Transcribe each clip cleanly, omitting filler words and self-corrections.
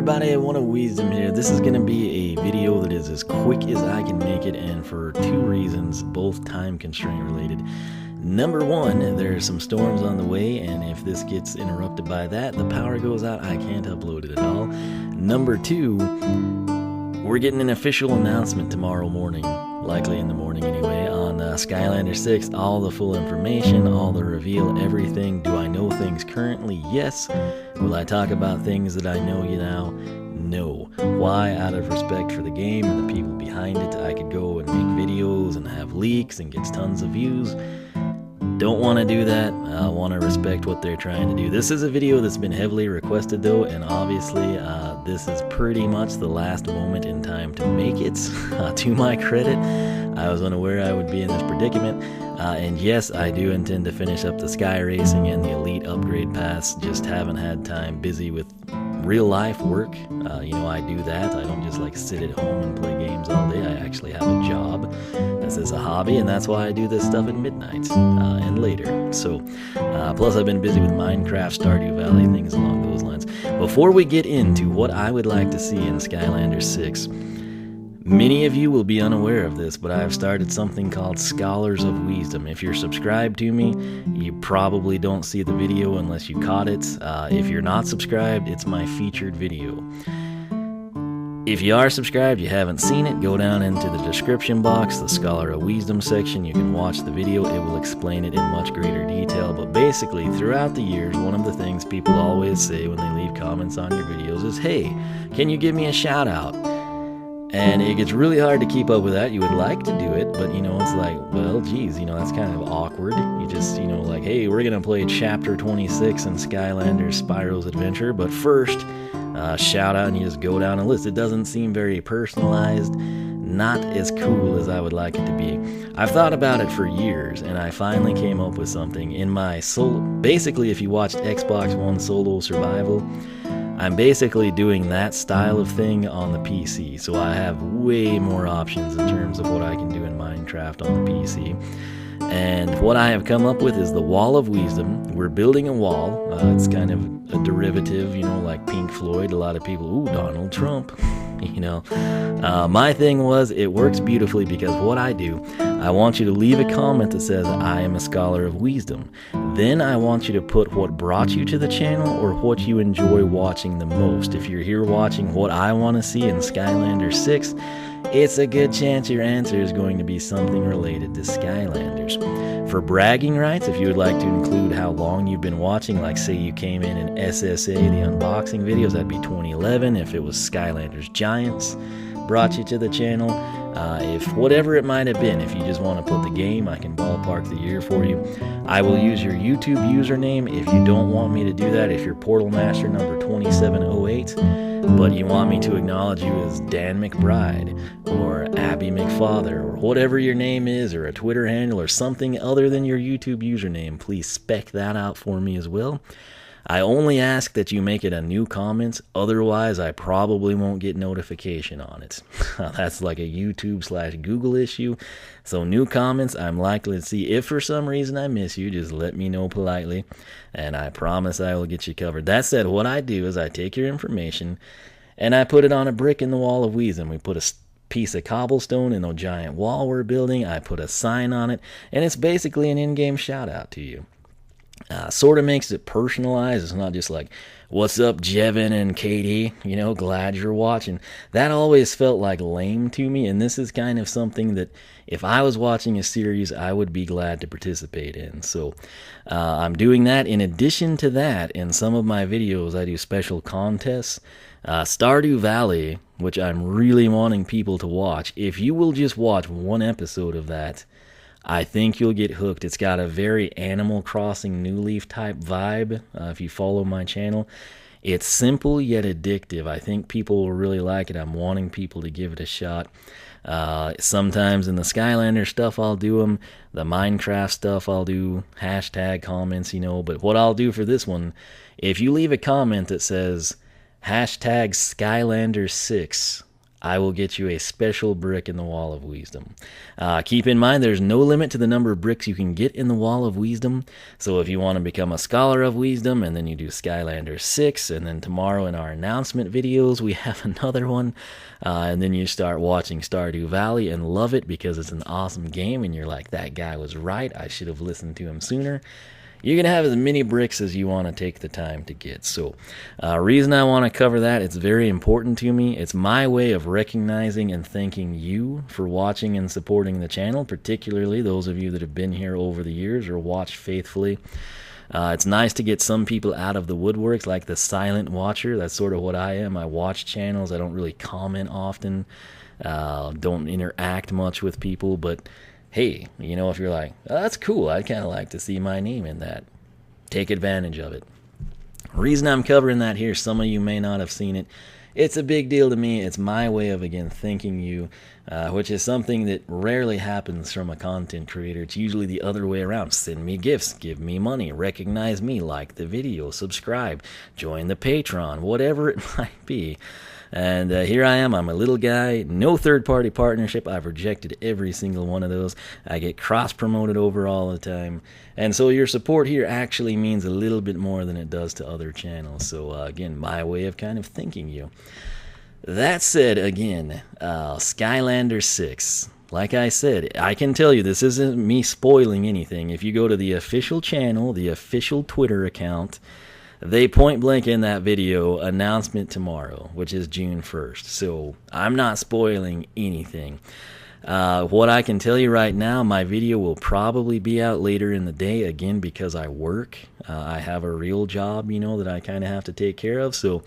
everybody, one of Wiisdom here. This is going to be a video that is as quick as I can make it, and for two reasons, both time constraint related. Number one, there are some storms on the way, and if this gets interrupted by that, the power goes out, I can't upload it at all. Number two, we're getting an official announcement tomorrow morning, likely in the morning anyway, on Skylanders 6. All the full information, all the reveal, everything. Do I know things currently? Yes. Will I talk about things that I know you now? No. Why? Out of respect for the game and the people behind it. I could go and make videos and have leaks and get tons of views. Don't want to do that. I want to respect what they're trying to do. This is a video that's been heavily requested though, and obviously this is pretty much the last moment in time to make it. To my credit, I was unaware I would be in this predicament. And yes, I do intend to finish up the Sky Racing and the Elite Upgrade Pass. Just haven't had time, busy with real life work. I do that. I don't just like sit at home and play games all day. I actually have a job. This is a hobby, and that's why I do this stuff at midnight and later. So, plus I've been busy with Minecraft, Stardew Valley, things along those lines. Before we get into what I would like to see in Skylanders 6, many of you will be unaware of this, but I have started something called Scholars of Wiisdom. If you're subscribed to me, you probably don't see the video unless you caught it. If you're not subscribed, it's my featured video. If you are subscribed, you haven't seen it, go down into the description box, the Scholar of Wiisdom section. You can watch the video. It will explain it in much greater detail. But basically, throughout the years, one of the things people always say when they leave comments on your videos is, hey, can you give me a shout out? And it gets really hard to keep up with that. You would like to do it, but it's like, well, geez, that's kind of awkward. You just, like, hey, we're going to play chapter 26 in Skylanders Spyro's Adventure, but first, shout out, and you just go down a list. It doesn't seem very personalized, not as cool as I would like it to be. I've thought about it for years, and I finally came up with something. In my solo, basically, if you watched Xbox One Solo Survival, I'm basically doing that style of thing on the PC, so I have way more options in terms of what I can do in Minecraft on the PC. And what I have come up with is the Wall of Wiisdom. We're building a wall. It's kind of a derivative, like Pink Floyd. A lot of people, ooh, Donald Trump. My thing was, it works beautifully because what I do, I want you to leave a comment that says, I am a Scholar of Wiisdom. Then I want you to put what brought you to the channel or what you enjoy watching the most. If you're here watching what I want to see in Skylanders 6, it's a good chance your answer is going to be something related to Skylanders. For bragging rights, if you would like to include how long you've been watching, like say you came in SSA, the unboxing videos, that'd be 2011. If it was Skylanders Giants brought you to the channel, if whatever it might have been, if you just want to put the game, I can ballpark the year for you. I will use your YouTube username. If you don't want me to do that, if you're Portal Master number 2708, but you want me to acknowledge you as Dan McBride or Abby McFather or whatever your name is, or a Twitter handle or something other than your YouTube username, please spec that out for me as well. I only ask that you make it a new comment, otherwise I probably won't get notification on it. That's like a YouTube/Google issue. So new comments I'm likely to see. If for some reason I miss you, just let me know politely, and I promise I will get you covered. That said, what I do is I take your information and I put it on a brick in the Wall of Wiisdom. We put a piece of cobblestone in a giant wall we're building. I put a sign on it, and it's basically an in-game shout out to you. Sort of makes it personalized. It's not just like, what's up, Jevin and Katie, glad you're watching. That always felt like lame to me, and this is kind of something that if I was watching a series, I would be glad to participate in. So I'm doing that. In addition to that, in some of my videos, I do special contests. Stardew Valley, which I'm really wanting people to watch. If you will just watch one episode of that, I think you'll get hooked. It's got a very Animal Crossing New Leaf type vibe, if you follow my channel. It's simple yet addictive. I think people will really like it. I'm wanting people to give it a shot. Sometimes in the Skylander stuff, I'll do them. The Minecraft stuff, I'll do hashtag comments, But what I'll do for this one, if you leave a comment that says, hashtag Skylanders 6, I will get you a special brick in the Wall of Wiisdom. Keep in mind, there's no limit to the number of bricks you can get in the Wall of Wiisdom. So if you want to become a Scholar of Wiisdom, and then you do Skylanders 6, and then tomorrow in our announcement videos, we have another one, and then you start watching Stardew Valley and love it because it's an awesome game, and you're like, that guy was right, I should have listened to him sooner. You're going to have as many bricks as you want to take the time to get. So, reason I want to cover that, it's very important to me. It's my way of recognizing and thanking you for watching and supporting the channel, particularly those of you that have been here over the years or watched faithfully. It's nice to get some people out of the woodworks, like the silent watcher. That's sort of what I am. I watch channels. I don't really comment often, don't interact much with people, but hey, you know, if you're like, oh, that's cool, I'd kind of like to see my name in that, take advantage of it. Reason I'm covering that here, some of you may not have seen it. It's a big deal to me. It's my way of, again, thanking you, which is something that rarely happens from a content creator. It's usually the other way around. Send me gifts, give me money, recognize me, like the video, subscribe, join the Patreon, whatever it might be. And here I am. I'm a little guy, no third-party partnership. I've rejected every single one of those. I get cross-promoted over all the time. And so your support here actually means a little bit more than it does to other channels. So, again, my way of kind of thanking you. That said, again, Skylanders 6. Like I said, I can tell you this isn't me spoiling anything. If you go to the official channel, the official Twitter account, they point blank in that video, announcement tomorrow, which is June 1st. So I'm not spoiling anything. What I can tell you right now, my video will probably be out later in the day, again, because I work. I have a real job, you know, that I kind of have to take care of. So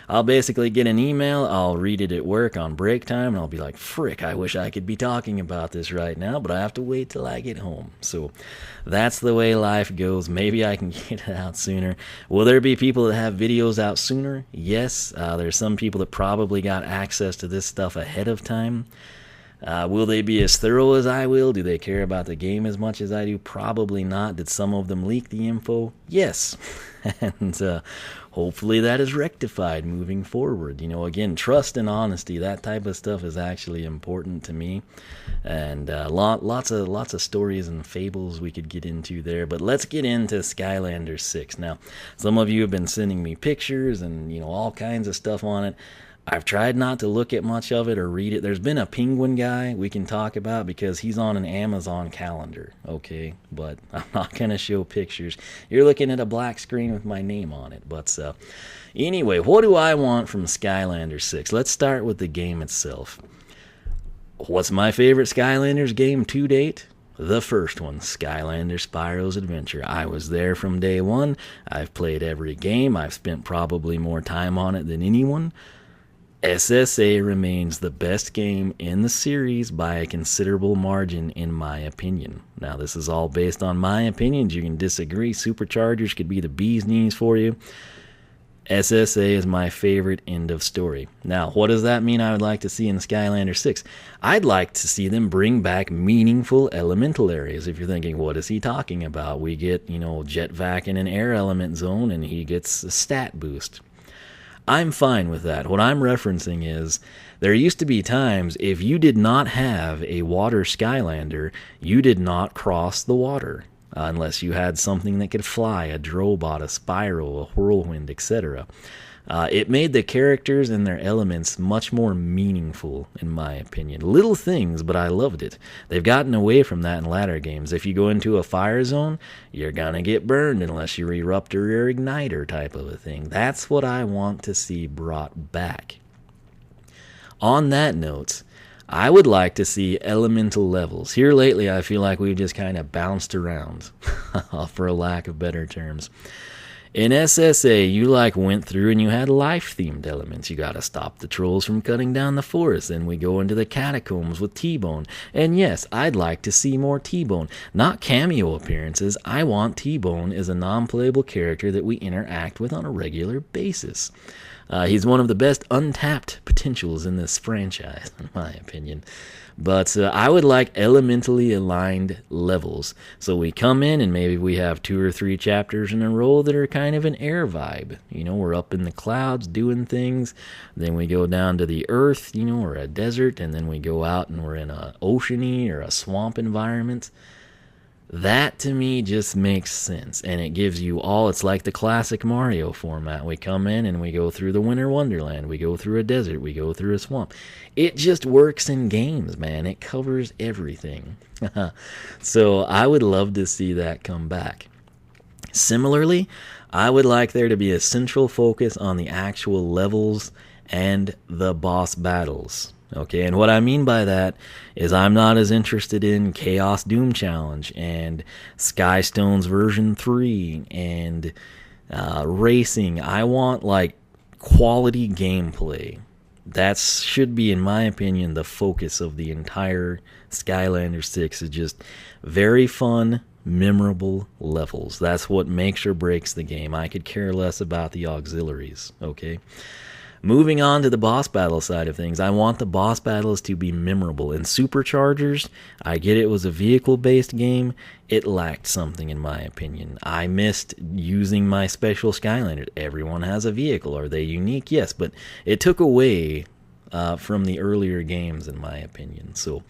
I'll basically get an email, I'll read it at work on break time, and I'll be like, frick, I wish I could be talking about this right now, but I have to wait till I get home. So that's the way life goes. Maybe I can get it out sooner. Will there be people that have videos out sooner? Yes. There's some people that probably got access to this stuff ahead of time. Will they be as thorough as I will? Do they care about the game as much as I do? Probably not. Did some of them leak the info? Yes. And hopefully that is rectified moving forward. You know, again, trust and honesty, that type of stuff is actually important to me. And lots of stories and fables we could get into there. But let's get into Skylanders 6. Now, some of you have been sending me pictures and, you know, all kinds of stuff on it. I've tried not to look at much of it or read it. There's been a penguin guy we can talk about because he's on an Amazon calendar, okay? But I'm not going to show pictures. You're looking at a black screen with my name on it. But anyway, what do I want from Skylanders 6? Let's start with the game itself. What's my favorite Skylanders game to date? The first one, Skylanders Spyro's Adventure. I was there from day one. I've played every game. I've spent probably more time on it than anyone. SSA remains the best game in the series by a considerable margin, in my opinion. Now, this is all based on my opinions. You can disagree. SuperChargers could be the bee's knees for you. SSA is my favorite, end of story. Now, what does that mean I would like to see in Skylanders 6? I'd like to see them bring back meaningful elemental areas. If you're thinking, what is he talking about? We get, you know, Jetvac in an air element zone, and he gets a stat boost. I'm fine with that. What I'm referencing is there used to be times if you did not have a water Skylander, you did not cross the water unless you had something that could fly, a Drobot, a Spyro, a Whirlwind, etc. It made the characters and their elements much more meaningful, in my opinion. Little things, but I loved it. They've gotten away from that in latter games. If you go into a fire zone, you're gonna get burned unless you eruptor or igniter type of a thing. That's what I want to see brought back. On that note, I would like to see elemental levels. Here lately, I feel like we've just kind of bounced around, for a lack of better terms. In SSA, you went through and you had life-themed elements. You got to stop the trolls from cutting down the forest. Then we go into the catacombs with T-Bone. And yes, I'd like to see more T-Bone. Not cameo appearances. I want T-Bone as a non-playable character that we interact with on a regular basis. He's one of the best untapped potentials in this franchise, in my opinion. But I would like elementally aligned levels. So we come in and maybe we have 2 or 3 chapters in a row that are kind of an air vibe. We're up in the clouds doing things. Then we go down to the earth, or a desert. And then we go out and we're in a oceany or a swamp environment. That to me just makes sense, and it gives you all, it's like the classic Mario format. We come in and we go through the Winter Wonderland, we go through a desert, we go through a swamp. It just works in games, man. It covers everything. So I would love to see that come back. Similarly, I would like there to be a central focus on the actual levels and the boss battles. Okay, and what I mean by that is I'm not as interested in Chaos Doom Challenge and Skystones version 3 and racing. I want like quality gameplay. That should be, in my opinion, the focus of the entire Skylanders 6. Is just very fun, memorable levels. That's what makes or breaks the game. I could care less about the auxiliaries, okay? Moving on to the boss battle side of things, I want the boss battles to be memorable. In SuperChargers, I get it was a vehicle-based game. It lacked something, in my opinion. I missed using my special Skylanders. Everyone has a vehicle. Are they unique? Yes, but it took away from the earlier games, in my opinion. So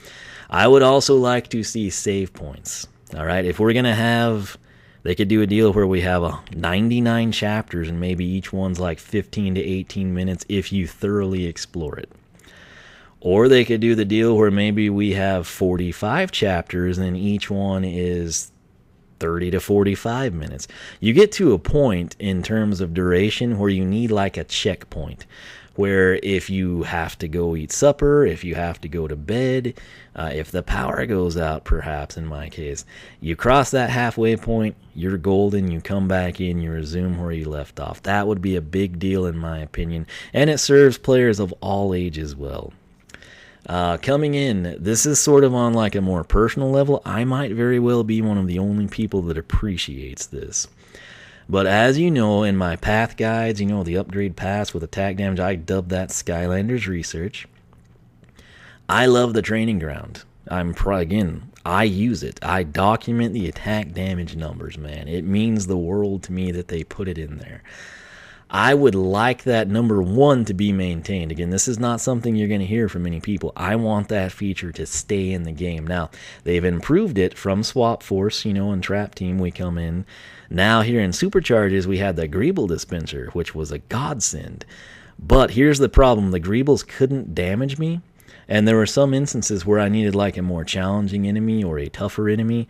I would also like to see save points. All right, if we're going to have... They could do a deal where we have 99 chapters and maybe each one's like 15 to 18 minutes if you thoroughly explore it. Or they could do the deal where maybe we have 45 chapters and each one is 30 to 45 minutes. You get to a point in terms of duration where you need like a checkpoint. Where if you have to go eat supper, if you have to go to bed, if the power goes out, perhaps in my case, you cross that halfway point, you're golden, you come back in, you resume where you left off. That would be a big deal in my opinion, and it serves players of all ages well. Coming in, this is sort of on like a more personal level. I might very well be one of the only people that appreciates this. But as you know, in my path guides, the upgrade paths with attack damage, I dubbed that Skylanders Research. I love the training ground. I use it. I document the attack damage numbers, man. It means the world to me that they put it in there. I would like that number 1 to be maintained. Again, this is not something you're going to hear from many people. I want that feature to stay in the game. Now, they've improved it from Swap Force, and Trap Team. We come in. Now here in SuperChargers, we had the Greeble dispenser, which was a godsend. But here's the problem. The Greebles couldn't damage me. And there were some instances where I needed like a more challenging enemy or a tougher enemy.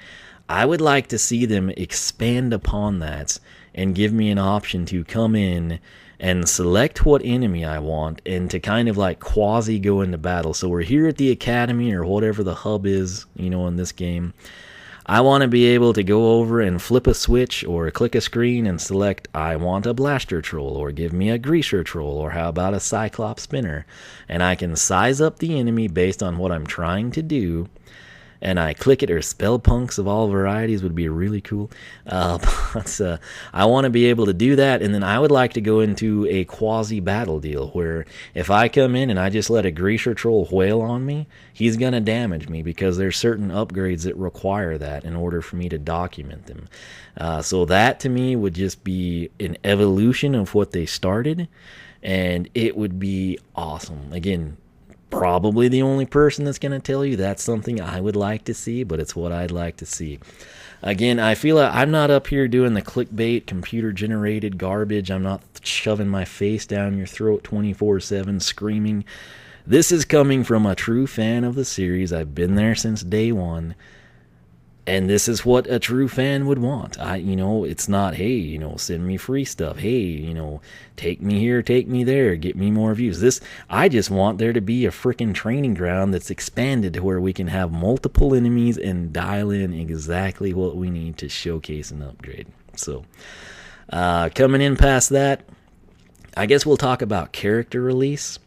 I would like to see them expand upon that and give me an option to come in and select what enemy I want and to kind of like quasi go into battle. So we're here at the academy or whatever the hub is, in this game. I want to be able to go over and flip a switch or click a screen and select I want a blaster troll or give me a greaser troll or how about a cyclops spinner. And I can size up the enemy based on what I'm trying to do. And I click it, or spell punks of all varieties would be really cool. But I want to be able to do that, and then I would like to go into a quasi-battle deal where if I come in and I just let a greaser troll whale on me, he's going to damage me because there's certain upgrades that require that in order for me to document them. So that to me would just be an evolution of what they started, and it would be awesome. Again, probably the only person that's going to tell you that's something I would like to see, but it's what I'd like to see. Again, I feel like I'm not up here doing the clickbait, computer-generated garbage. I'm not shoving my face down your throat 24/7 screaming. This is coming from a true fan of the series. I've been there since day one. And this is what a true fan would want. It's not, hey, send me free stuff. Hey, take me here, take me there, get me more views. I just want there to be a freaking training ground that's expanded to where we can have multiple enemies and dial in exactly what we need to showcase and upgrade. So, coming in past that, I guess we'll talk about character release.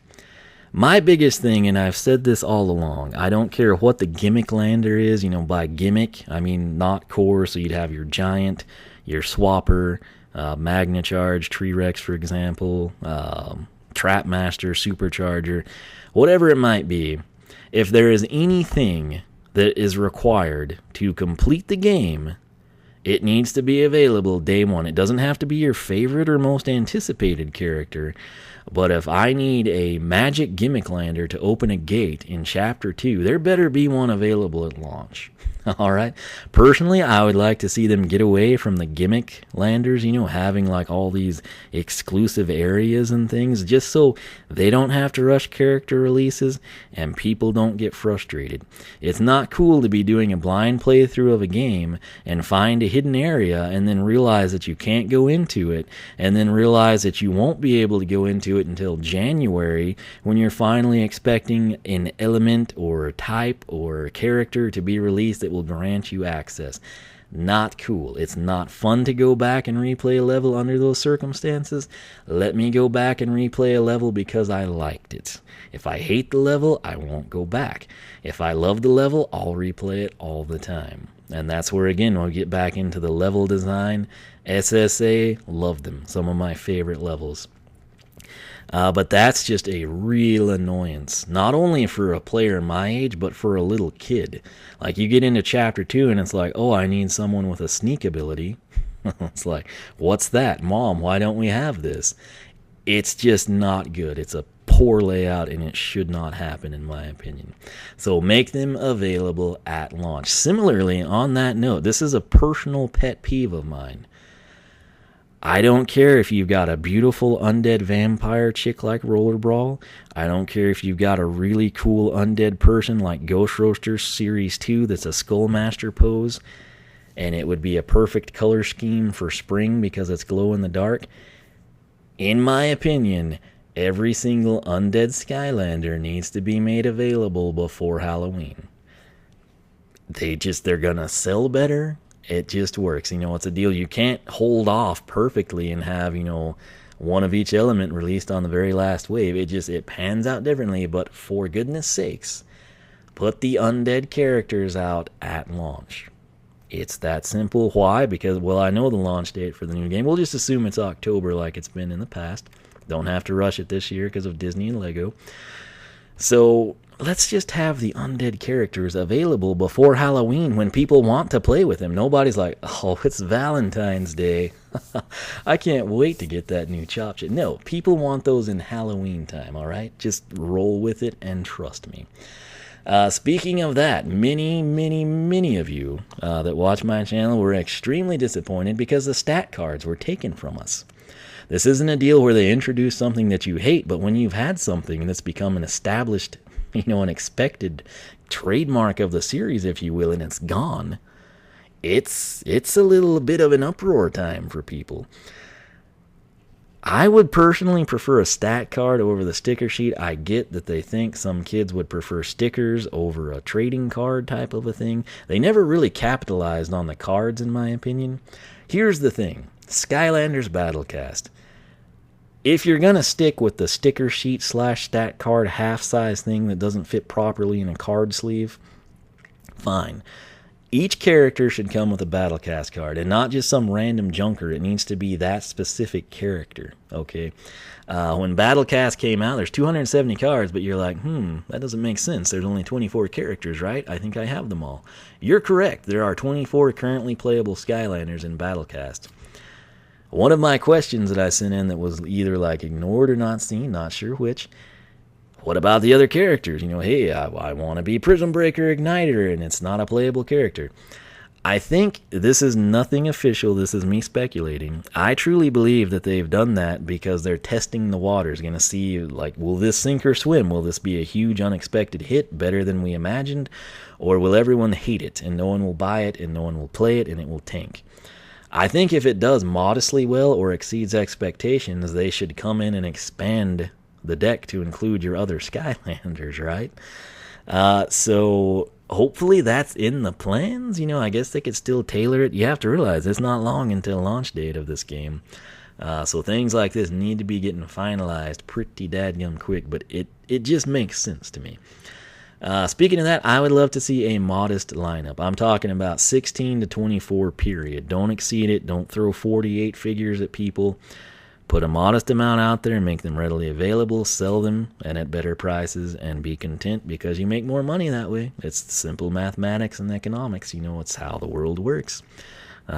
My biggest thing, and I've said this all along, I don't care what the gimmick lander is. By gimmick, I mean not core, so you'd have your giant, your swapper, Magna Charge, Tree Rex, for example, Trap Master, Supercharger, whatever it might be. If there is anything that is required to complete the game, it needs to be available day one. It doesn't have to be your favorite or most anticipated character, but if I need a magic gimmick lander to open a gate in Chapter 2, there better be one available at launch. Alright? Personally, I would like to see them get away from the gimmick landers, having like all these exclusive areas and things, just so they don't have to rush character releases and people don't get frustrated. It's not cool to be doing a blind playthrough of a game and find a hidden area and then realize that you can't go into it, and then realize that you won't be able to go into it until January when you're finally expecting an element or type or character to be released that will grant you access. Not cool. It's not fun to go back and replay a level under those circumstances. Let me go back and replay a level because I liked it. If I hate the level, I won't go back. If I love the level, I'll replay it all the time. And that's where, again, we'll get back into the level design. SSA, love them. Some of my favorite levels. But that's just a real annoyance, not only for a player my age, but for a little kid. Like, you get into Chapter 2 and it's like, oh, I need someone with a sneak ability. It's like, what's that? Mom, why don't we have this? It's just not good. It's a poor layout, and it should not happen, in my opinion. So make them available at launch. Similarly, on that note, this is a personal pet peeve of mine. I don't care if you've got a beautiful undead vampire chick like Roller Brawl. I don't care if you've got a really cool undead person like Ghost Roaster Series 2 that's a Skullmaster pose, and it would be a perfect color scheme for spring because it's glow in the dark. In my opinion, every single undead Skylander needs to be made available before Halloween. They're gonna sell better. It just works. It's a deal. You can't hold off perfectly and have, one of each element released on the very last wave. It pans out differently, but for goodness sakes, put the undead characters out at launch. It's that simple. Why? Because, I know the launch date for the new game. We'll just assume it's October like it's been in the past. Don't have to rush it this year because of Disney and Lego. So let's just have the undead characters available before Halloween when people want to play with them. Nobody's like, oh, it's Valentine's Day. I can't wait to get that new chop chip. No, people want those in Halloween time, all right? Just roll with it and trust me. Speaking of that, many of you that watch my channel were extremely disappointed because the stat cards were taken from us. This isn't a deal where they introduce something that you hate, but when you've had something that's become an established, an expected trademark of the series, if you will, and it's gone, it's a little bit of an uproar time for people. I would personally prefer a stat card over the sticker sheet. I get that they think some kids would prefer stickers over a trading card type of a thing. They never really capitalized on the cards, in my opinion. Here's the thing. Skylanders Battlecast. If you're going to stick with the sticker sheet / stat card half-size thing that doesn't fit properly in a card sleeve, fine. Each character should come with a Battlecast card, and not just some random junker. It needs to be that specific character, okay? When Battlecast came out, there's 270 cards, but you're like, that doesn't make sense. There's only 24 characters, right? I think I have them all. You're correct. There are 24 currently playable Skylanders in Battlecast. One of my questions that I sent in that was either ignored or not seen, not sure which. What about the other characters? Hey, I want to be Prism Breaker Igniter, and it's not a playable character. I think this is nothing official. This is me speculating. I truly believe that they've done that because they're testing the waters, going to see, will this sink or swim? Will this be a huge unexpected hit, better than we imagined? Or will everyone hate it, and no one will buy it, and no one will play it, and it will tank? I think if it does modestly well or exceeds expectations, they should come in and expand the deck to include your other Skylanders, right? So hopefully that's in the plans. I guess they could still tailor it. You have to realize it's not long until launch date of this game. So things like this need to be getting finalized pretty dadgum quick, but it just makes sense to me. Speaking of that, I would love to see a modest lineup. I'm talking about 16 to 24 period. Don't exceed it. Don't throw 48 figures at people. Put a modest amount out there and make them readily available, sell them and at better prices, and be content because you make more money that way. It's simple mathematics and economics. It's how the world works.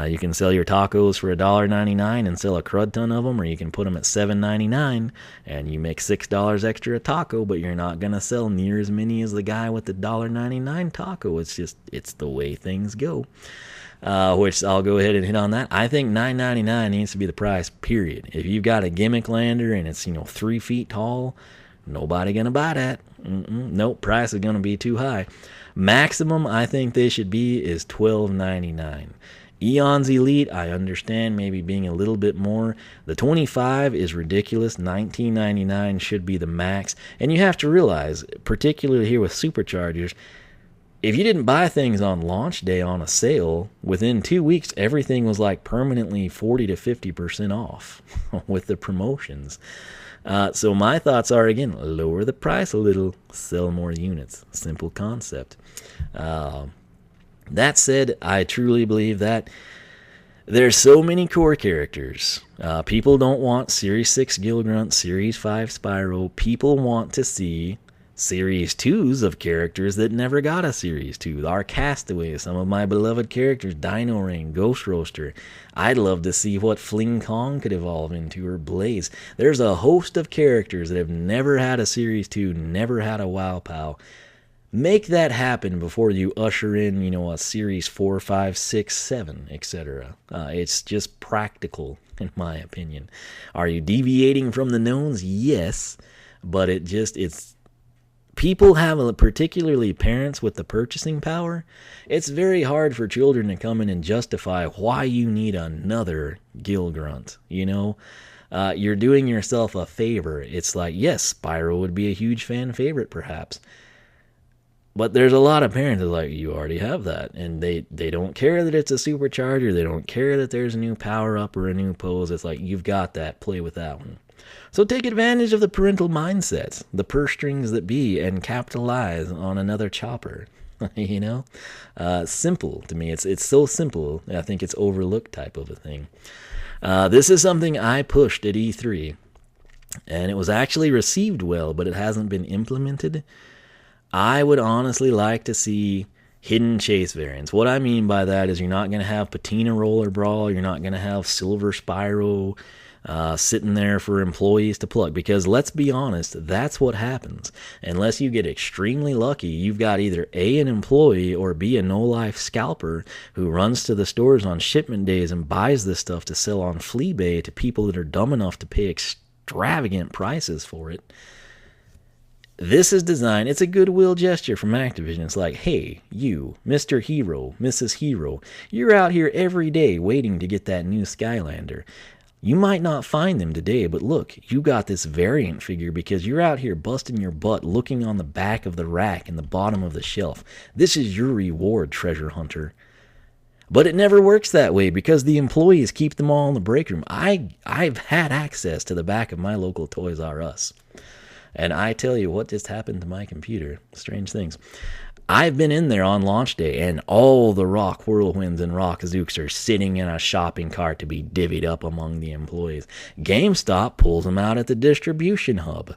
You can sell your tacos for $1.99 and sell a crud ton of them, or you can put them at $7.99 and you make $6 extra a taco, but you're not going to sell near as many as the guy with the $1.99 taco. It's the way things go. Which I'll go ahead and hit on that. I think $9.99 needs to be the price, period. If you've got a gimmick lander and it's 3 feet tall, nobody gonna buy that. Nope, price is gonna be too high. Maximum I think they should be is $12.99. Eon's Elite, I understand maybe being a little bit more. The 25 is ridiculous. $19.99 should be the max. And you have to realize, particularly here with SuperChargers, if you didn't buy things on launch day on a sale, within 2 weeks, everything was like permanently 40 to 50% off with the promotions. So my thoughts are, again, lower the price a little, sell more units. Simple concept. That said, I truly believe that there's so many core characters. People don't want Series 6 Gilgrunt, Series 5 Spyro. People want to see Series 2s of characters that never got a Series 2. Our Castaways, some of my beloved characters, Dino Rain, Ghost Roaster. I'd love to see what Fling Kong could evolve into, or Blaze. There's a host of characters that have never had a Series 2, never had a Wow Pow. Make that happen before you usher in, a Series 4, 5, 6, 7, etc. It's just practical, in my opinion. Are you deviating from the knowns? Yes, but it's people have, particularly parents with the purchasing power, it's very hard for children to come in and justify why you need another Gilgrunt, You're doing yourself a favor. It's like, yes, Spyro would be a huge fan favorite, perhaps. But there's a lot of parents that are like, you already have that. And they don't care that it's a supercharger. They don't care that there's a new power-up or a new pose. It's like, you've got that. Play with that one. So take advantage of the parental mindsets, the purse strings that be, and capitalize on another chopper. Simple to me. It's so simple. I think it's overlooked type of a thing. This is something I pushed at E3, and it was actually received well, but it hasn't been implemented. I would honestly like to see hidden chase variants. What I mean by that is you're not going to have Patina Roller Brawl. You're not going to have Silver Spyro sitting there for employees to pluck. Because let's be honest, that's what happens. Unless you get extremely lucky, you've got either A, an employee, or B, a no-life scalper who runs to the stores on shipment days and buys this stuff to sell on Fleabay to people that are dumb enough to pay extravagant prices for it. This is designed, it's a goodwill gesture from Activision. It's like, hey, you, Mr. Hero, Mrs. Hero, you're out here every day waiting to get that new Skylander. You might not find them today, but look, you got this variant figure because you're out here busting your butt looking on the back of the rack and the bottom of the shelf. This is your reward, treasure hunter. But it never works that way because the employees keep them all in the break room. I've had access to the back of my local Toys R Us. And I tell you what just happened to my computer. Strange things. I've been in there on launch day, and all the Rock Whirlwinds and Rock Zooks are sitting in a shopping cart to be divvied up among the employees. GameStop pulls them out at the distribution hub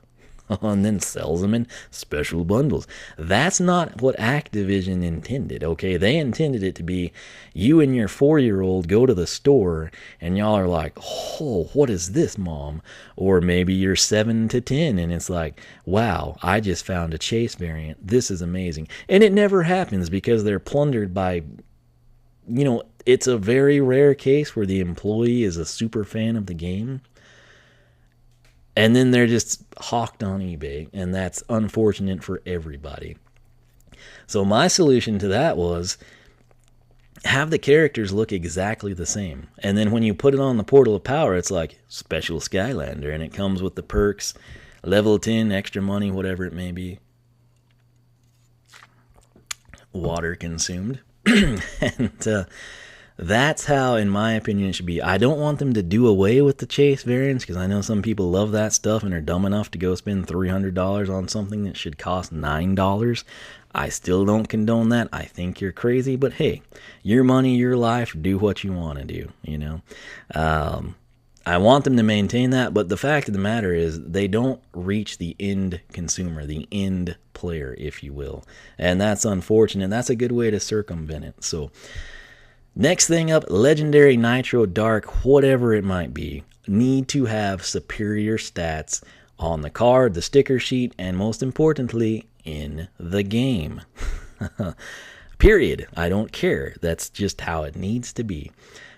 and then sells them in special bundles. That's not what Activision intended, okay? They intended it to be you and your 4-year-old go to the store and y'all are like, oh, what is this, Mom? Or maybe you're 7 to 10 and it's like, wow, I just found a chase variant. This is amazing. And it never happens because they're plundered by, it's a very rare case where the employee is a super fan of the game. And then they're just hawked on eBay, and that's unfortunate for everybody. So my solution to that was have the characters look exactly the same. And then when you put it on the Portal of Power, it's like special Skylander, and it comes with the perks, level 10, extra money, whatever it may be. Water consumed. And that's how, in my opinion, it should be. I don't want them to do away with the chase variants because I know some people love that stuff and are dumb enough to go spend $300 on something that should cost $9. I still don't condone that. I think you're crazy, but hey, your money, your life, do what you want to do, I want them to maintain that, but the fact of the matter is they don't reach the end consumer, the end player, if you will. And that's unfortunate. That's a good way to circumvent it. So next thing up, Legendary, Nitro, Dark, whatever it might be, need to have superior stats on the card, the sticker sheet, and most importantly, in the game. Period. I don't care. That's just how it needs to be.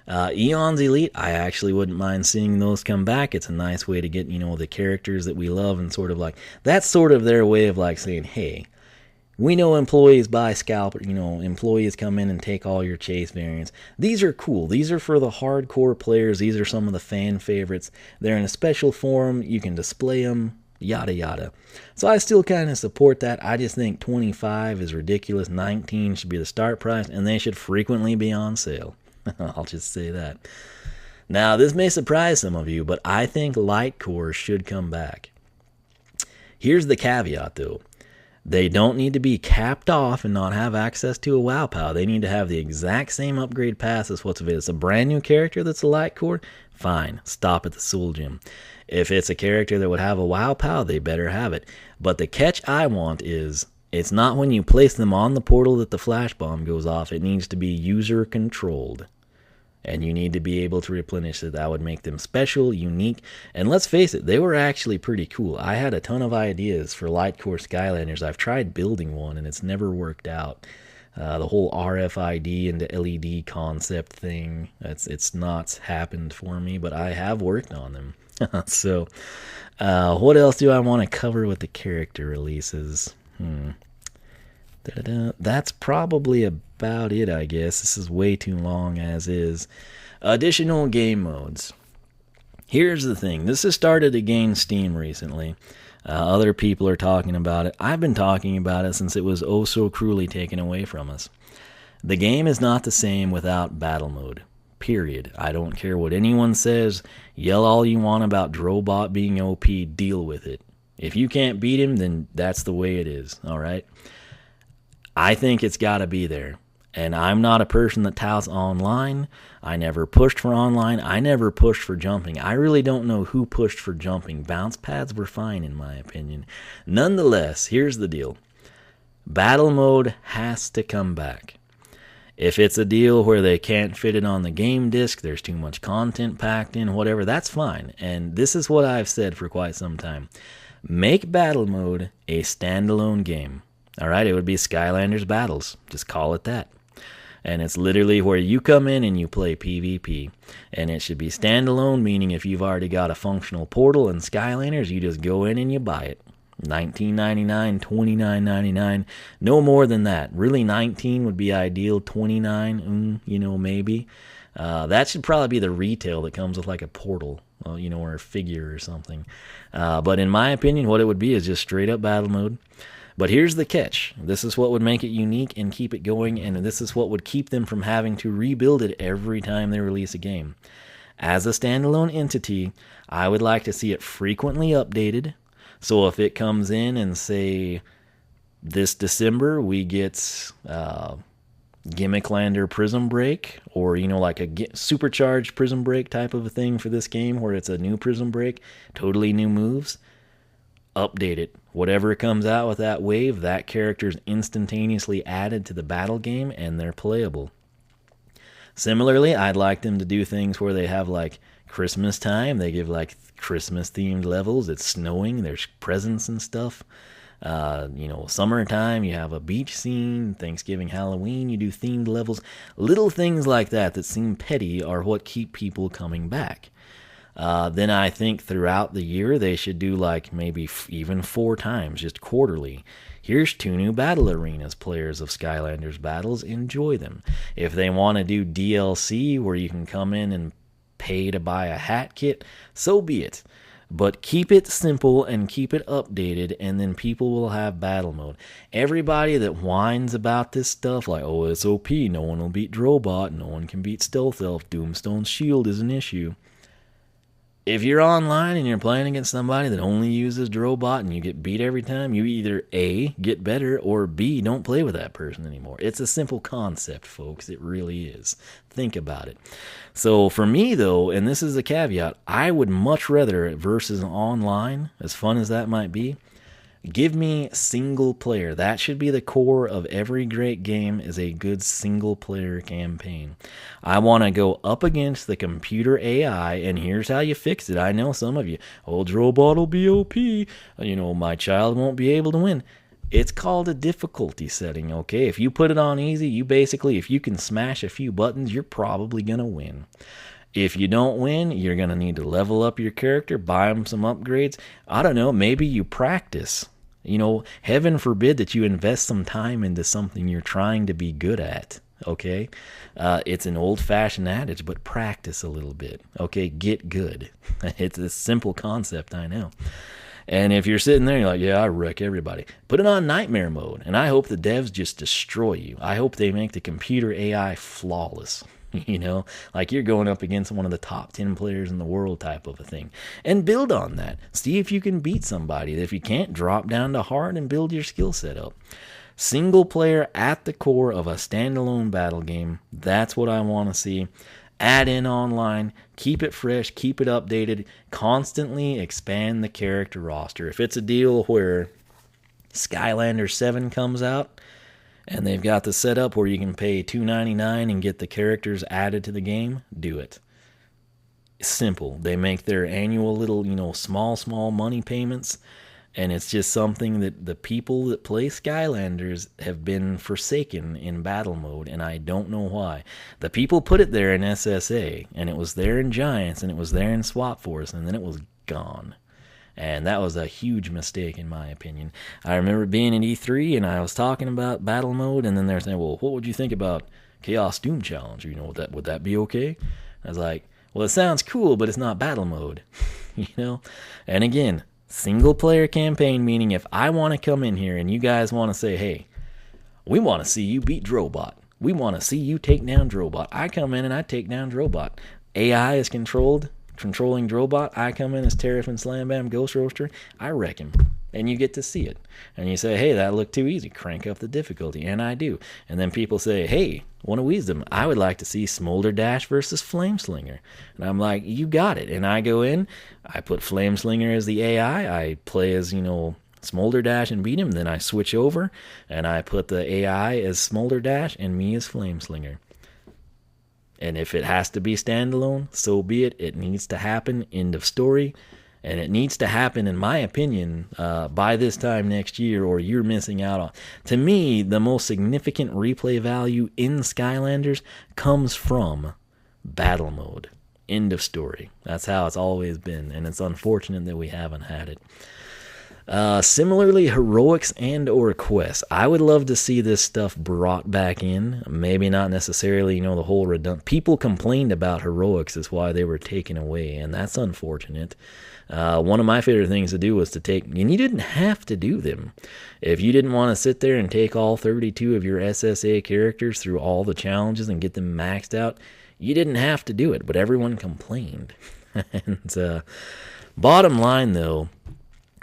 Eon's Elite, I actually wouldn't mind seeing those come back. It's a nice way to get, the characters that we love, and sort of like, that's sort of their way of like saying, hey, we know employees buy scalp, employees come in and take all your chase variants. These are cool. These are for the hardcore players. These are some of the fan favorites. They're in a special form. You can display them, yada yada. So I still kind of support that. I just think 25 is ridiculous. 19 should be the start price, and they should frequently be on sale. I'll just say that. Now, this may surprise some of you, but I think light cores should come back. Here's the caveat, though. They don't need to be capped off and not have access to a WoW POW. They need to have the exact same upgrade pass as what's available. It's a brand new character that's a light core? Fine, stop at the Soul Gem. If it's a character that would have a WoW POW, they better have it. But the catch I want is, it's not when you place them on the portal that the flash bomb goes off. It needs to be user controlled. And you need to be able to replenish it. That would make them special, unique. And let's face it, they were actually pretty cool. I had a ton of ideas for light core Skylanders. I've tried building one and it's never worked out. The whole RFID and the LED concept thing, it's not happened for me, but I have worked on them. So, what else do I want to cover with the character releases? That's probably about it, I guess. This is way too long as is. Additional game modes. Here's the thing. This has started to gain steam recently. Other people are talking about it. I've been talking about it since it was oh so cruelly taken away from us. The game is not the same without battle mode. Period. I don't care what anyone says. Yell all you want about Drobot being OP. Deal with it. If you can't beat him, then that's the way it is. All right? I think it's got to be there. And I'm not a person that touts online. I never pushed for online. I never pushed for jumping. I really don't know who pushed for jumping. Bounce pads were fine in my opinion. Nonetheless, here's the deal. Battle mode has to come back. If it's a deal where they can't fit it on the game disc, there's too much content packed in, whatever, that's fine. And this is what I've said for quite some time. Make battle mode a standalone game. All right, it would be Skylanders Battles. Just call it that. And it's literally where you come in and you play PvP. And it should be standalone, meaning if you've already got a functional portal in Skylanders, you just go in and you buy it. $19.99, $29.99, no more than that. Really, $19 would be ideal. $29, maybe. That should probably be the retail that comes with like a portal, or a figure or something. But in my opinion, what it would be is just straight up battle mode. But here's the catch. This is what would make it unique and keep it going, and this is what would keep them from having to rebuild it every time they release a game. As a standalone entity, I would like to see it frequently updated. So if it comes in and say this December we get Gimmick-Lander Prism Break, or like a SuperCharged Prism Break type of a thing for this game where it's a new Prism Break, totally new moves, update it. Whatever comes out with that wave, that character's instantaneously added to the battle game and they're playable. Similarly, I'd like them to do things where they have like Christmas time, they give like Christmas themed levels. It's snowing, there's presents and stuff. Summertime, you have a beach scene. Thanksgiving, Halloween, you do themed levels. Little things like that seem petty are what keep people coming back. Then I think throughout the year they should do like maybe even 4 times, just quarterly. Here's 2 new battle arenas. Players of Skylanders Battles, enjoy them. If they want to do DLC where you can come in and pay to buy a hat kit, so be it. But keep it simple and keep it updated, and then people will have battle mode. Everybody that whines about this stuff, like, oh, it's OP, no one will beat Drobot, no one can beat Stealth Elf, Doomstone's shield is an issue. If you're online and you're playing against somebody that only uses Drobot and you get beat every time, you either A, get better, or B, don't play with that person anymore. It's a simple concept, folks. It really is. Think about it. So for me, though, and this is a caveat, I would much rather versus online, as fun as that might be, give me single player. That should be the core of every great game, is a good single player campaign. I want to go up against the computer AI, and here's how you fix it. I know some of you, Drobot will be OP. My child won't be able to win. It's called a difficulty setting, okay? If you put it on easy, if you can smash a few buttons, you're probably going to win. If you don't win, you're going to need to level up your character, buy them some upgrades. I don't know, maybe you practice. Heaven forbid that you invest some time into something you're trying to be good at, okay? It's an old-fashioned adage, but practice a little bit, okay? Get good. It's a simple concept, I know. And if you're sitting there, you're like, yeah, I wreck everybody. Put it on nightmare mode, and I hope the devs just destroy you. I hope they make the computer AI flawless. Like you're going up against one of the top 10 players in the world type of a thing. And build on that. See if you can beat somebody. If you can't, drop down to hard and build your skill set up. Single player at the core of a standalone battle game. That's what I want to see. Add in online. Keep it fresh. Keep it updated. Constantly expand the character roster. If it's a deal where Skylanders 7 comes out, and they've got the setup where you can pay $2.99 and get the characters added to the game, do it. Simple. They make their annual little, small money payments, and it's just something that the people that play Skylanders have been forsaken in battle mode, and I don't know why. The people put it there in SSA, and it was there in Giants, and it was there in Swap Force, and then it was gone. And that was a huge mistake, in my opinion. I remember being in E3, and I was talking about battle mode, and then they're saying, well, what would you think about Chaos Doom Challenge? Would that be okay? I was like, well, it sounds cool, but it's not battle mode. And again, single-player campaign, meaning if I want to come in here and you guys want to say, hey, we want to see you beat Drobot. We want to see you take down Drobot. I come in and I take down Drobot. AI is controlling Drobot. I come in as Terrapin Slam Bam Ghost Roaster. I wreck him. And you get to see it. And you say, hey, that looked too easy. Crank up the difficulty. And I do. And then people say, hey, one of Wiisdom, I would like to see Smolder Dash versus Flameslinger. And I'm like, you got it. And I go in, I put Flameslinger as the AI. I play as, Smolder Dash and beat him. Then I switch over, and I put the AI as Smolder Dash and me as Flameslinger. And if it has to be standalone, so be it. It needs to happen. End of story. And it needs to happen, in my opinion, by this time next year, or you're missing out on. To me, the most significant replay value in Skylanders comes from battle mode. End of story. That's how it's always been, and it's unfortunate that we haven't had it. Similarly, heroics and or quests. I would love to see this stuff brought back in. Maybe not necessarily, the whole redundant. People complained about heroics is why they were taken away, and that's unfortunate. One of my favorite things to do was to take, and you didn't have to do them. If you didn't want to sit there and take all 32 of your SSA characters through all the challenges and get them maxed out, you didn't have to do it, but everyone complained. And bottom line, though,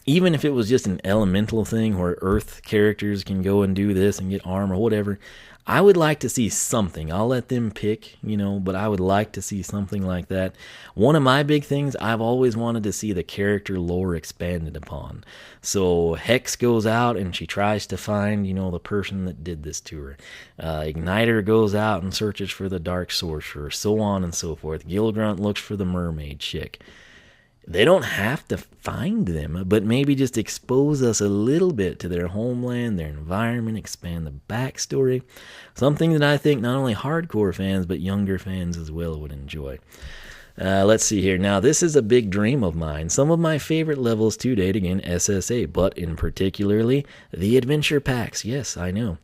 even if it was just an elemental thing where Earth characters can go and do this and get armor or whatever, I would like to see something. I'll let them pick, but I would like to see something like that. One of my big things, I've always wanted to see the character lore expanded upon. So Hex goes out and she tries to find, the person that did this to her. Igniter goes out and searches for the Dark Sorcerer, so on and so forth. Gilgrunt looks for the mermaid chick. They don't have to find them, but maybe just expose us a little bit to their homeland, their environment, expand the backstory. Something that I think not only hardcore fans, but younger fans as well would enjoy. Let's see here. Now, this is a big dream of mine. Some of my favorite levels to date, again, SSA, but in particularly the adventure packs. Yes, I know.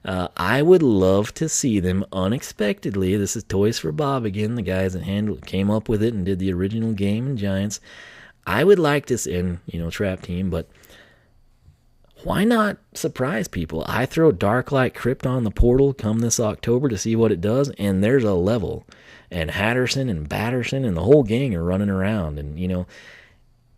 I would love to see them unexpectedly. This is Toys for Bob again, the guys that came up with it and did the original game in Giants. I would like to see, and, Trap Team, but why not surprise people? I throw Darklight Crypt on the portal come this October to see what it does, and there's a level. And Hatterson and Batterson and the whole gang are running around. And,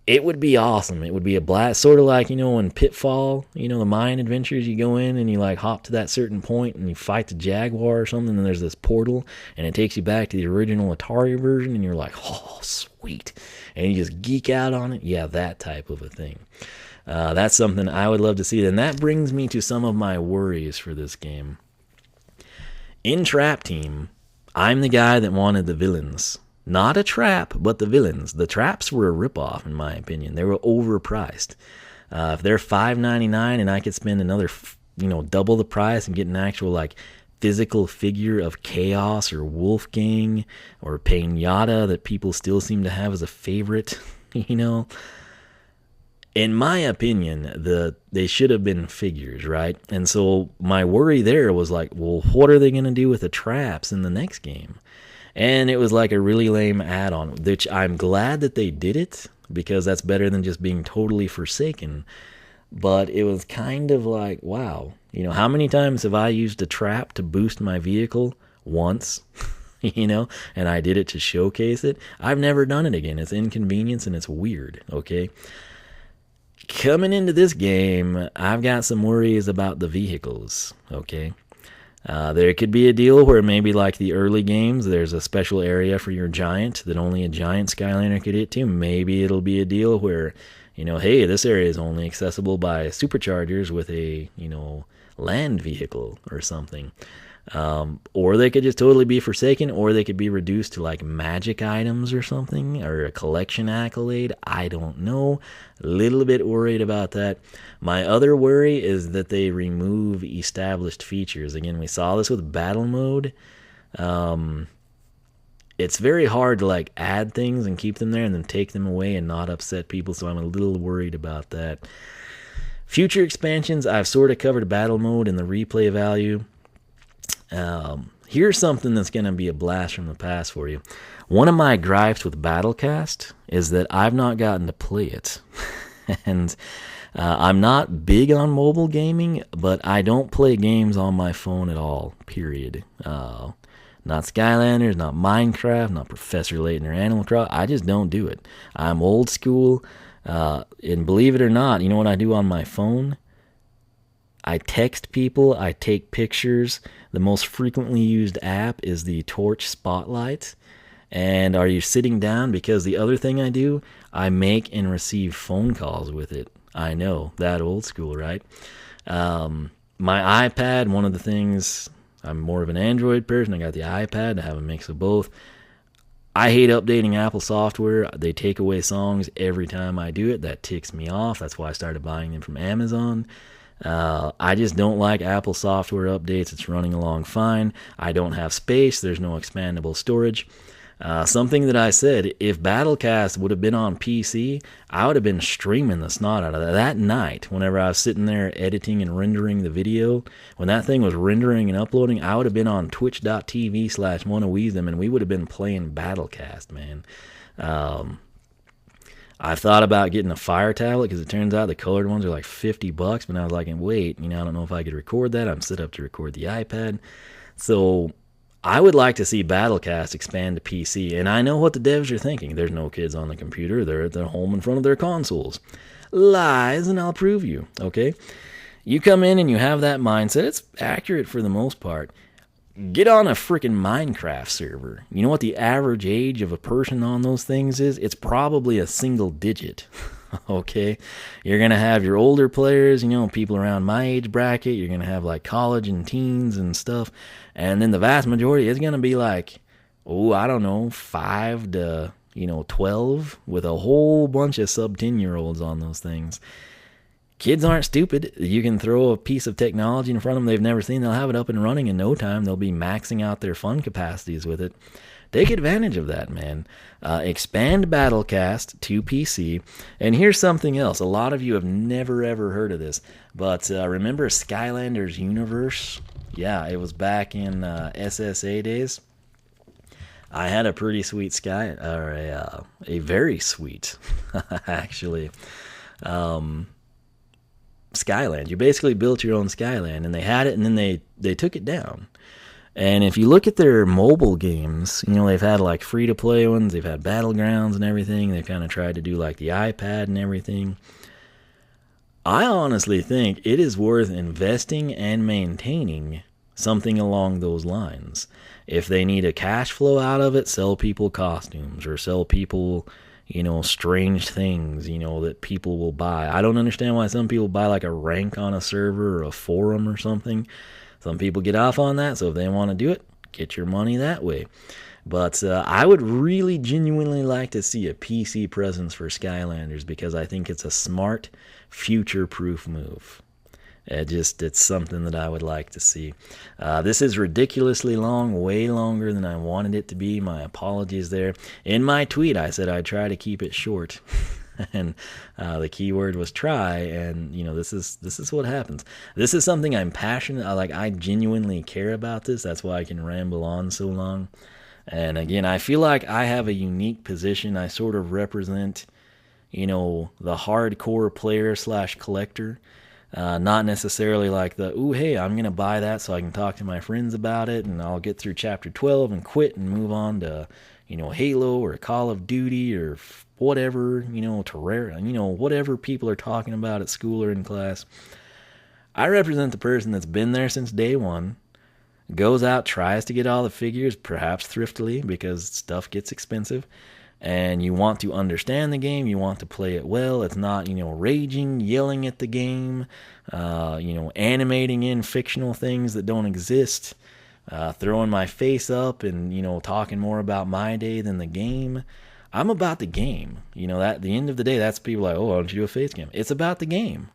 it would be awesome. It would be a blast. Sort of like, in Pitfall, the mine adventures, you go in and you like hop to that certain point and you fight the Jaguar or something, and there's this portal and it takes you back to the original Atari version and you're like, oh, sweet. And you just geek out on it. Yeah, that type of a thing. That's something I would love to see. And that brings me to some of my worries for this game. In Trap Team, I'm the guy that wanted the villains. Not a trap, but the villains. The traps were a ripoff, in my opinion. They were overpriced. If they're $5.99 and I could spend another, double the price and get an actual, physical figure of Chaos or Wolfgang or Pinata that people still seem to have as a favorite, In my opinion, they should have been figures, right? And so my worry there was well, what are they going to do with the traps in the next game? And it was like a really lame add-on, which I'm glad that they did it, because that's better than just being totally forsaken. But it was kind of like, wow, how many times have I used a trap to boost my vehicle? Once, and I did it to showcase it. I've never done it again. It's inconvenience and it's weird, okay? Coming into this game, I've got some worries about the vehicles, okay? There could be a deal where maybe like the early games, there's a special area for your giant that only a giant Skylander could hit to. Maybe it'll be a deal where, hey, this area is only accessible by SuperChargers with a, land vehicle or something. Or they could just totally be forsaken, or they could be reduced to like magic items or something, or a collection accolade. I don't know. A little bit worried about that. My other worry is that they remove established features. Again, we saw this with battle mode. It's very hard to add things and keep them there and then take them away and not upset people, so I'm a little worried about that. Future expansions, I've sort of covered battle mode and the replay value. Here's something that's going to be a blast from the past for you. One of my gripes with Battlecast is that I've not gotten to play it. And I'm not big on mobile gaming, but I don't play games on my phone at all, period. Not Skylanders, not Minecraft, not Professor Layton or Animal Crossing. I just don't do it. I'm old school. And believe it or not, you know what I do on my phone? I text people, I take pictures. The most frequently used app is the Torch Spotlight. And are you sitting down? Because the other thing I do, I make and receive phone calls with it. I know, that old school, right? My iPad, one of the things, I'm more of an Android person. I got the iPad, I have a mix of both. I hate updating Apple software. They take away songs every time I do it. That ticks me off. That's why I started buying them from Amazon. I just don't like Apple software updates. It's running along fine. I don't have space. There's no expandable storage. Something that I said, if Battlecast would have been on PC, I would have been streaming the snot out of that. That night, whenever I was sitting there editing and rendering the video, when that thing was rendering and uploading, I would have been on twitch.tv/OneOfWiisdom, and we would have been playing Battlecast, man. I thought about getting a Fire tablet because it turns out the colored ones are like $50, but I was like, wait, I don't know if I could record that. I'm set up to record the iPad. So I would like to see Battlecast expand to PC, and I know what the devs are thinking. There's no kids on the computer. They're at their home in front of their consoles. Lies, and I'll prove you, okay? You come in and you have that mindset. It's accurate for the most part. Get on a freaking Minecraft server. You know what the average age of a person on those things is? It's probably a single digit, okay? You're going to have your older players, people around my age bracket. You're going to have college and teens and stuff. And then the vast majority is going to be 5 to, 12 with a whole bunch of sub-10-year-olds on those things. Kids aren't stupid. You can throw a piece of technology in front of them they've never seen. They'll have it up and running in no time. They'll be maxing out their fun capacities with it. Take advantage of that, man. Expand Battlecast to PC. And here's something else. A lot of you have never, ever heard of this. But remember Skylanders Universe? Yeah, it was back in SSA days. I had a pretty sweet a very sweet, actually, Skyland. You basically built your own Skyland, and they had it, and then they took it down. And if you look at their mobile games, they've had like free-to-play ones, they've had Battlegrounds and everything, they've kind of tried to do like the iPad and everything. I honestly think it is worth investing and maintaining something along those lines. If they need a cash flow out of it, sell people costumes or sell people, strange things, that people will buy. I don't understand why some people buy like a rank on a server or a forum or something. Some people get off on that, so if they want to do it, get your money that way. But I would really genuinely like to see a PC presence for Skylanders because I think it's a smart, future-proof move. It's something that I would like to see. This is ridiculously long, way longer than I wanted it to be. My apologies there. In my tweet, I said I'd try to keep it short. And the keyword was try, and this is what happens. This is something I'm passionate. I genuinely care about this. That's why I can ramble on so long. And again, I feel like I have a unique position. I sort of represent, the hardcore player / collector. Not necessarily like the, ooh, hey, I'm going to buy that so I can talk to my friends about it, and I'll get through chapter 12 and quit and move on to, Halo or Call of Duty or whatever, Terraria, whatever people are talking about at school or in class. I represent the person that's been there since day one, goes out, tries to get all the figures, perhaps thriftily because stuff gets expensive, and you want to understand the game, you want to play it well. It's not, raging, yelling at the game, animating in fictional things that don't exist, throwing my face up and, talking more about my day than the game. I'm about the game. At the end of the day, that's people like, oh, why don't you do a face cam? It's about the game.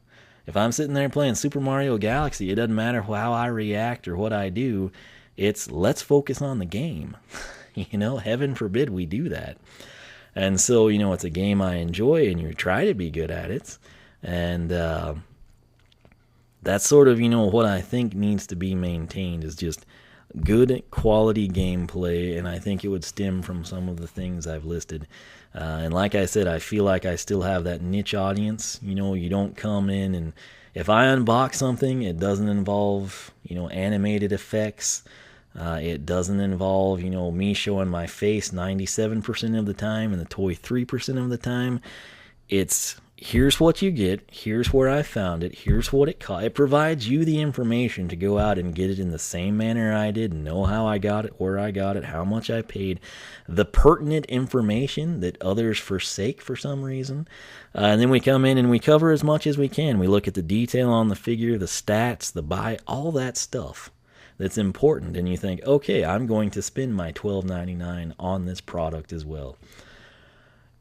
If I'm sitting there playing Super Mario Galaxy, it doesn't matter how I react or what I do. It's let's focus on the game. Heaven forbid we do that. And so, it's a game I enjoy, and you try to be good at it. And that's sort of, what I think needs to be maintained is just good quality gameplay, and I think it would stem from some of the things I've listed. And like I said, I feel like I still have that niche audience. You don't come in, and if I unbox something, it doesn't involve, animated effects. It doesn't involve, me showing my face 97% of the time and the toy 3% of the time. It's, here's what you get, here's where I found it, here's what it cost. It provides you the information to go out and get it in the same manner I did, know how I got it, where I got it, how much I paid, the pertinent information that others forsake for some reason. And then we come in and we cover as much as we can. We look at the detail on the figure, the stats, the buy, all that stuff that's important, and you think, okay, I'm going to spend my $12.99 on this product as well.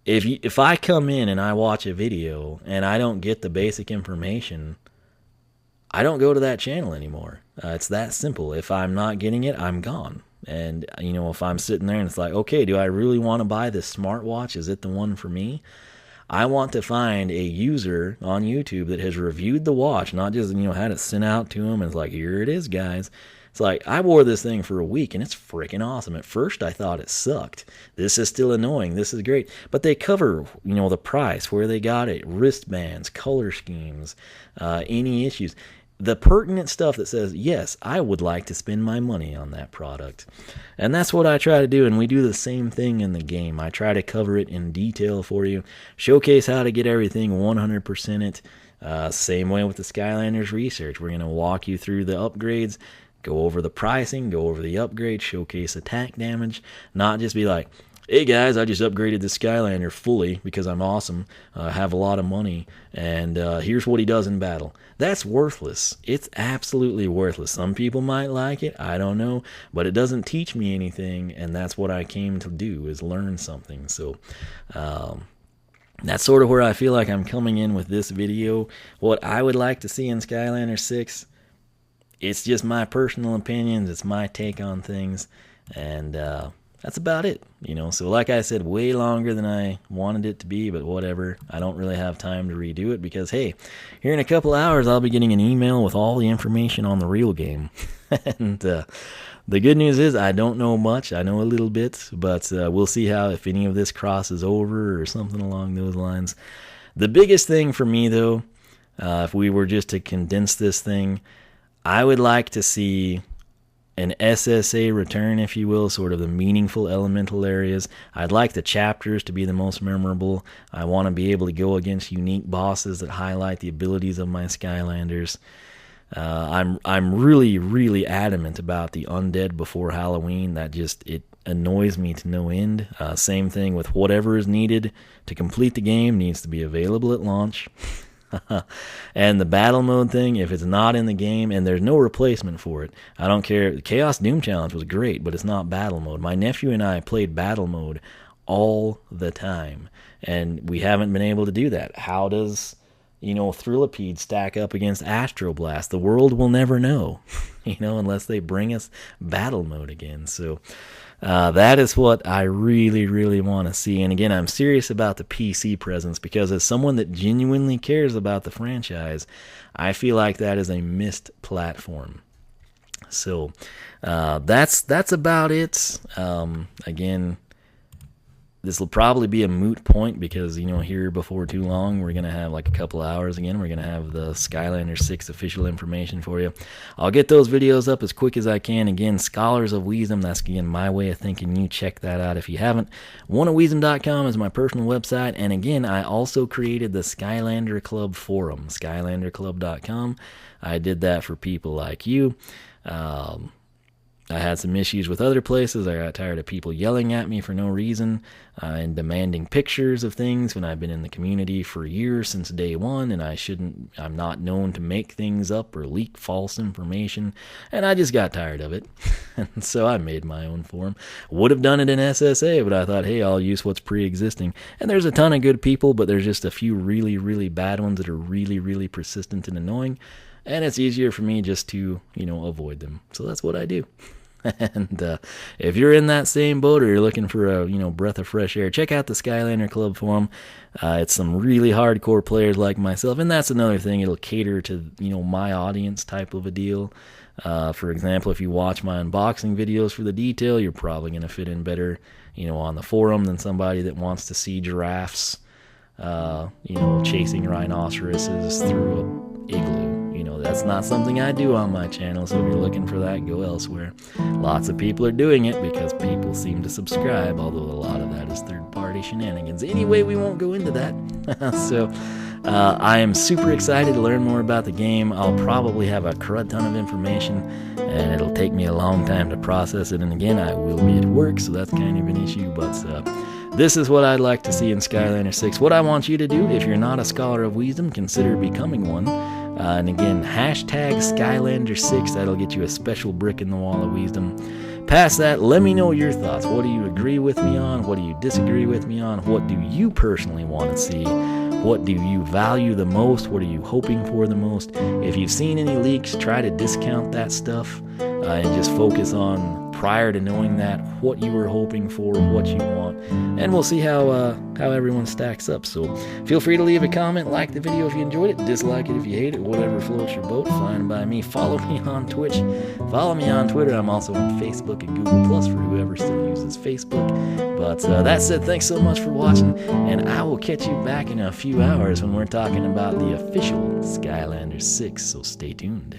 If I come in and I watch a video and I don't get the basic information, I don't go to that channel anymore. It's that simple. If I'm not getting it, I'm gone. And, if I'm sitting there and it's like, okay, do I really want to buy this smartwatch? Is it the one for me? I want to find a user on YouTube that has reviewed the watch, not just, had it sent out to them and it's like, here it is, guys. It's like, I wore this thing for a week, and it's freaking awesome. At first, I thought it sucked. This is still annoying. This is great. But they cover, the price, where they got it, wristbands, color schemes, any issues. The pertinent stuff that says, yes, I would like to spend my money on that product. And that's what I try to do, and we do the same thing in the game. I try to cover it in detail for you, showcase how to get everything 100% it. Same way with the Skylanders research. We're going to walk you through the upgrades, go over the pricing, go over the upgrade, showcase attack damage, not just be like, hey guys, I just upgraded the Skylander fully because I'm awesome, have a lot of money, and here's what he does in battle. That's worthless. It's absolutely worthless. Some people might like it, I don't know, but it doesn't teach me anything, and that's what I came to do, is learn something. So that's sort of where I feel like I'm coming in with this video. What I would like to see in Skylanders 6, it's just my personal opinions, it's my take on things, and that's about it, So like I said, way longer than I wanted it to be, but whatever. I don't really have time to redo it because, hey, here in a couple hours, I'll be getting an email with all the information on the real game. And the good news is I don't know much. I know a little bit, but we'll see if any of this crosses over or something along those lines. The biggest thing for me, though, If we were just to condense this thing, I would like to see an SSA return, if you will, sort of the meaningful elemental areas. I'd like the chapters to be the most memorable. I want to be able to go against unique bosses that highlight the abilities of my Skylanders. I'm really, really adamant about the undead before Halloween. It annoys me to no end. Same thing with whatever is needed to complete the game needs to be available at launch. And the battle mode thing, if it's not in the game and there's no replacement for it, I don't care. The Chaos Doom Challenge was great, but it's not battle mode. My nephew and I played battle mode all the time, and we haven't been able to do that. How does, Thrillipede stack up against Astroblast? The world will never know, unless they bring us battle mode again. So that is what I really, really want to see. And again, I'm serious about the PC presence, because as someone that genuinely cares about the franchise, I feel like that is a missed platform. So that's about it. Again, this will probably be a moot point, because, here before too long, we're going to have like a couple hours again. We're going to have the Skylanders 6 official information for you. I'll get those videos up as quick as I can. Again, Scholars of Wiisdom, that's, again, my way of thinking. You check that out if you haven't. oneofwiisdom.com is my personal website. And again, I also created the Skylander Club forum, skylanderclub.com. I did that for people like you. I had some issues with other places. I got tired of people yelling at me for no reason and demanding pictures of things when I've been in the community for years, since day one, and I'm not known to make things up or leak false information, and I just got tired of it. And so I made my own forum. Would have done it in SSA, but I thought, hey, I'll use what's pre-existing. And there's a ton of good people, but there's just a few really, really bad ones that are really, really persistent and annoying. And it's easier for me just to, avoid them. So that's what I do. And if you're in that same boat, or you're looking for a, breath of fresh air, check out the Skylander Club forum. It's some really hardcore players like myself. And that's another thing. It'll cater to, my audience type of a deal. For example, if you watch my unboxing videos for the detail, you're probably going to fit in better, on the forum than somebody that wants to see giraffes, chasing rhinoceroses through a igloo. That's not something I do on my channel, so if you're looking for that, go elsewhere. Lots of people are doing it because people seem to subscribe, although a lot of that is third-party shenanigans. Anyway, we won't go into that. So I am super excited to learn more about the game. I'll probably have a crud ton of information, and it'll take me a long time to process it. And again, I will be at work, so that's kind of an issue, but this is what I'd like to see in Skylanders 6. What I want you to do, if you're not a Scholar of Wiisdom, consider becoming one. And again, hashtag Skylanders 6. That'll get you a special brick in the wall of wisdom. Past that, let me know your thoughts. What do you agree with me on? What do you disagree with me on? What do you personally want to see? What do you value the most? What are you hoping for the most? If you've seen any leaks, try to discount that stuff and just focus on, prior to knowing that, what you were hoping for, what you want, and we'll see how everyone stacks up. So feel free to leave a comment, like the video if you enjoyed it, dislike it if you hate it, whatever floats your boat, fine by me. Follow me on Twitch, follow me on Twitter. I'm also on Facebook and Google Plus for whoever still uses Facebook. But that said, thanks so much for watching, and I will catch you back in a few hours when we're talking about the official Skylanders 6, so stay tuned.